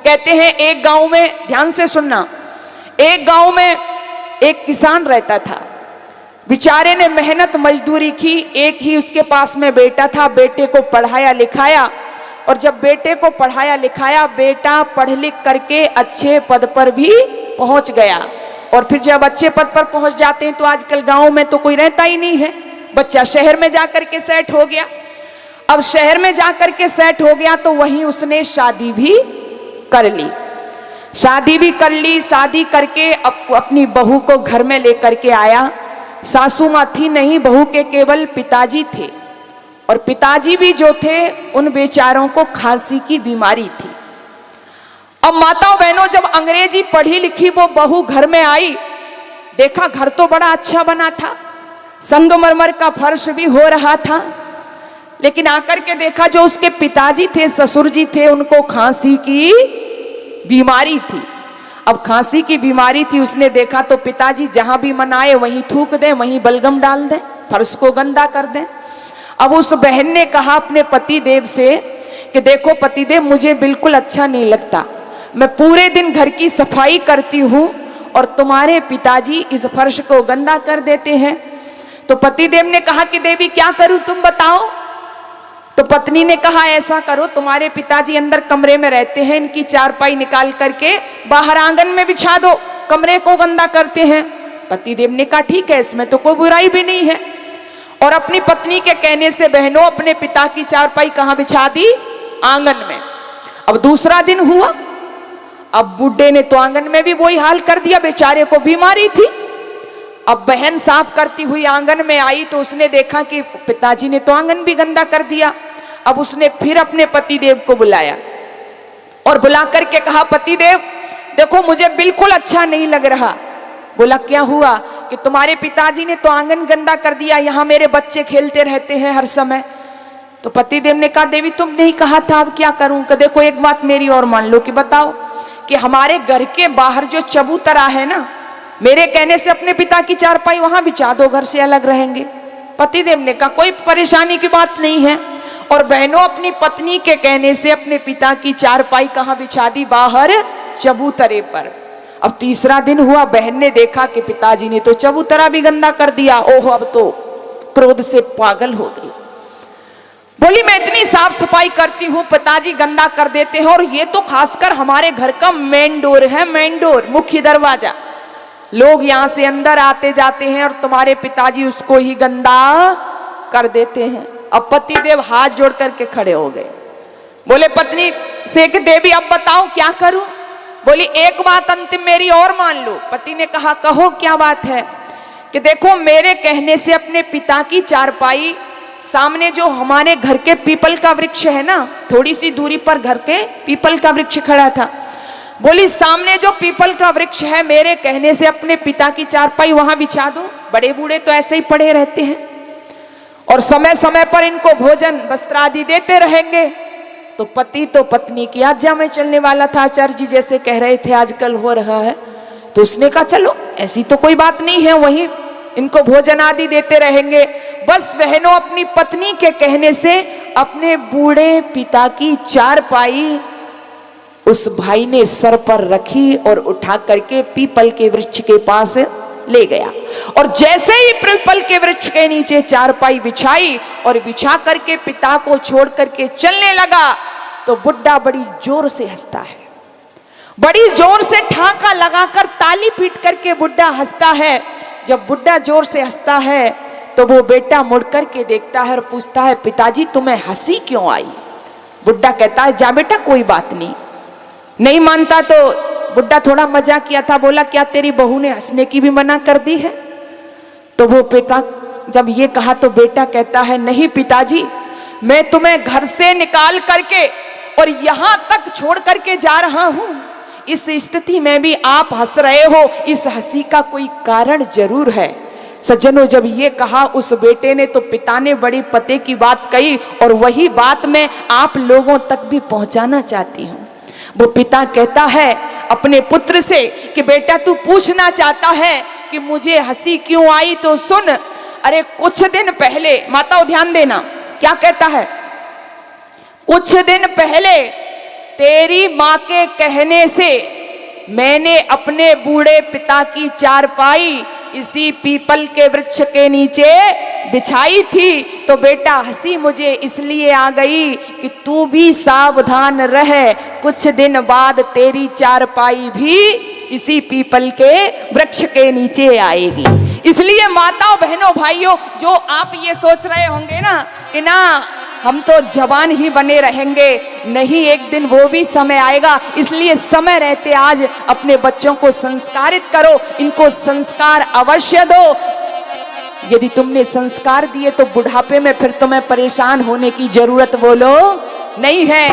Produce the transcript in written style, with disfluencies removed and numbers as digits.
कहते हैं एक गांव में, ध्यान से सुनना, एक गांव में एक किसान रहता था। बेचारे ने मेहनत मजदूरी की, एक ही उसके पास में बेटा था, बेटे को पढ़ाया लिखाया, और जब बेटे को पढ़ाया लिखाया, बेटा पढ़ लिख करके अच्छे पद पर भी पहुंच गया। और फिर जब अच्छे पद पर पहुंच जाते हैं तो आजकल गांव में तो कोई रहता ही नहीं है, बच्चा शहर में जाकर के सेट हो गया। अब शहर में जाकर के सेट हो गया तो वहीं उसने शादी भी कर ली। शादी करके अपनी बहू को घर में लेकर के आया। सासू माँ थी नहीं, बहू के केवल पिताजी थे, और पिताजी भी जो थे उन बेचारों को खांसी की बीमारी थी। अब माताओं बहनों, जब अंग्रेजी पढ़ी लिखी वो बहू घर में आई, देखा घर तो बड़ा अच्छा बना था, संगमरमर का फर्श भी हो रहा था, लेकिन आकर के देखा जो उसके पिताजी थे, ससुर जी थे, उनको खांसी की बीमारी थी। अब खांसी की बीमारी थी, उसने देखा तो पिताजी जहां भी मनाए वहीं थूक दें, वहीं बलगम डाल दें, फर्श को गंदा कर दें। अब उस बहन ने कहा अपने पति देव से कि देखो पति देव, मुझे बिल्कुल अच्छा नहीं लगता, मैं पूरे दिन घर की सफाई करती हूँ और तुम्हारे पिताजी इस फर्श को गंदा कर देते हैं। तो पति देव ने कहा कि देवी क्या करूं, तुम बताओ। तो पत्नी ने कहा ऐसा करो, तुम्हारे पिताजी अंदर कमरे में रहते हैं, इनकी चारपाई निकाल करके बाहर आंगन में बिछा दो, कमरे को गंदा करते हैं। पति देव ने कहा ठीक है, इसमें तो कोई बुराई भी नहीं है। और अपनी पत्नी के कहने से बहनों अपने पिता की चारपाई कहां बिछा दी, आंगन में। अब दूसरा दिन हुआ, अब बुड्ढे ने तो आंगन में भी वही हाल कर दिया, बेचारे को बीमारी थी। अब बहन साफ करती हुई आंगन में आई तो उसने देखा कि पिताजी ने तो आंगन भी गंदा कर दिया। अब उसने फिर अपने पति देव को बुलाया और बुला करके कहा पति देव देखो मुझे बिल्कुल अच्छा नहीं लग रहा। बोला क्या हुआ? कि तुम्हारे पिताजी ने तो आंगन गंदा कर दिया, यहाँ मेरे बच्चे खेलते रहते हैं हर समय। तो पति देव ने कहा देवी तुमने ही कहा था, अब क्या करूं? कि देखो एक बात मेरी और मान लो, कि बताओ कि हमारे घर के बाहर जो चबूतरा है ना, मेरे कहने से अपने पिता की चारपाई वहां बिछा दो, घर से अलग रहेंगे। पतिदेव ने कहा कोई परेशानी की बात नहीं है। और बहनों अपनी पत्नी के कहने से अपने पिता की चारपाई कहां बिछा दी? बाहर चबूतरे पर। अब तीसरा दिन हुआ, बहन ने देखा कि पिताजी ने तो चबूतरा भी गंदा कर दिया। ओह, अब तो क्रोध से पागल हो गई। बोली मैं इतनी साफ सफाई करती हूँ, पिताजी गंदा कर देते हैं, और ये तो खासकर हमारे घर का मेन डोर है, मेन डोर, मुख्य दरवाजा, लोग यहाँ से अंदर आते जाते हैं और तुम्हारे पिताजी उसको ही गंदा कर देते हैं। अब पतिदेव हाथ जोड़ करके खड़े हो गए। बोले पत्नी से कि देवी अब बताओ क्या करूं? बोली एक बात अंतिम मेरी और मान लो। पति ने कहा कहो क्या बात है? कि देखो मेरे कहने से अपने पिता की चारपाई सामने जो हमारे घर के पीपल का वृक्ष है ना, थोड़ी सी दूरी पर घर के पीपल का वृक्ष खड़ा था। बोली सामने जो पीपल का वृक्ष है, मेरे कहने से अपने पिता की चारपाई वहां बिछा दो, बड़े बूढ़े तो ऐसे ही पड़े रहते हैं और समय समय पर इनको भोजन वस्त्र आदि देते रहेंगे। तो पति तो पत्नी की आज्ञा में चलने वाला था, आचार्य जी जैसे कह रहे थे आजकल हो रहा है। तो उसने कहा चलो ऐसी तो कोई बात नहीं है, वही इनको भोजन आदि देते रहेंगे। बस बहनों अपनी पत्नी के कहने से अपने बूढ़े पिता की चारपाई उस भाई ने सर पर रखी और उठा करके पीपल के वृक्ष के पास ले गया। और जैसे ही पीपल के वृक्ष के नीचे चारपाई बिछाई और बिछा करके पिता को छोड़ करके चलने लगा, तो बुड्ढा बड़ी जोर से हंसता है, बड़ी जोर से ठाका लगाकर ताली पीट करके बुड्ढा हंसता है। जब बुड्ढा जोर से हंसता है तो वो बेटा मुड़ करके देखता है और पूछता है पिताजी तुम्हें हंसी क्यों आई? बुड्ढा कहता है जा बेटा कोई बात नहीं। नहीं मानता तो बुड्ढा थोड़ा मजाक किया था, बोला क्या तेरी बहू ने हंसने की भी मना कर दी है? तो वो बेटा जब ये कहा तो बेटा कहता है नहीं पिताजी, मैं तुम्हें घर से निकाल करके और यहां तक छोड़ करके जा रहा हूं, इस स्थिति में भी आप हंस रहे हो, इस हंसी का कोई कारण जरूर है। सज्जनों जब ये कहा उस बेटे ने तो पिता ने बड़ी पते की बात कही, और वही बात मैं आप लोगों तक भी पहुंचाना चाहती हूं। वो पिता कहता है अपने पुत्र से कि बेटा तू पूछना चाहता है कि मुझे हंसी क्यों आई, तो सुन, अरे कुछ दिन पहले, माताओं ध्यान देना क्या कहता है, कुछ दिन पहले तेरी माँ के कहने से मैंने अपने बूढ़े पिता की चारपाई इसी पीपल के वृक्ष के नीचे बिछाई थी। तो बेटा हंसी मुझे इसलिए आ गई कि तू भी सावधान रह, कुछ दिन बाद तेरी चारपाई भी इसी पीपल के वृक्ष के नीचे आएगी। इसलिए माताओं बहनों भाइयों, जो आप ये सोच रहे होंगे ना कि ना हम तो जवान ही बने रहेंगे, नहीं, एक दिन वो भी समय आएगा। इसलिए समय रहते आज अपने बच्चों को संस्कारित करो, इनको संस्कार अवश्य दो। यदि तुमने संस्कार दिए तो बुढ़ापे में फिर तुम्हें परेशान होने की जरूरत बोलो नहीं है।